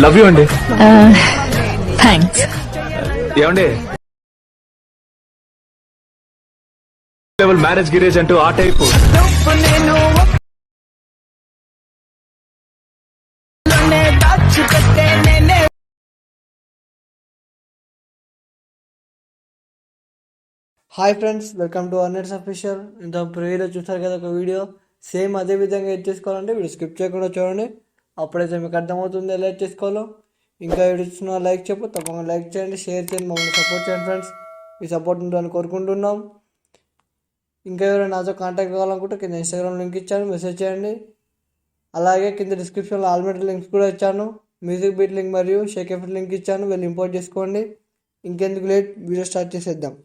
Love you అండి. Thanks. ఏమండి level marriage గిరేజ్ అంటూ ఆ type hi friends, welcome to అర్నెట్స్ అఫీషియల్. ఇంత ప్రీవియస్లో చూసారు కదా ఒక వీడియో, సేమ్ అదే విధంగా ఎడ్ చేసుకోవాలంటే వీడియో స్కిప్ చేయకుండా చూడండి. అప్పుడైతే మీకు అర్థమవుతుంది ఎలా ఎడ్ చేసుకోవాలో. ఇంకా వీడియో చూసిన లైక్ చెప్పు, తప్పకుండా లైక్ చేయండి, షేర్ చేయండి, మమ్మల్ని సపోర్ట్ చేయండి ఫ్రెండ్స్. మీ సపోర్ట్ ఉంటుందని కోరుకుంటున్నాం. ఇంకా ఎవరైనా నాతో కాంటాక్ట్ కావాలనుకుంటే కింద ఇన్స్టాగ్రామ్ లింక్ ఇచ్చాను, మెసేజ్ చేయండి. అలాగే కింద డిస్క్రిప్షన్లో ఆల్మెంట్ లింక్స్ కూడా ఇచ్చాను, మ్యూజిక్ బీట్ లింక్ మరియు షేక్ ఎఫెక్ట్ లింక్ ఇచ్చాను, వెళ్ళి ఇంపోర్ట్ చేసుకోండి. ఇంకెందుకు లేట్, వీడియో స్టార్ట్ చేసేద్దాం.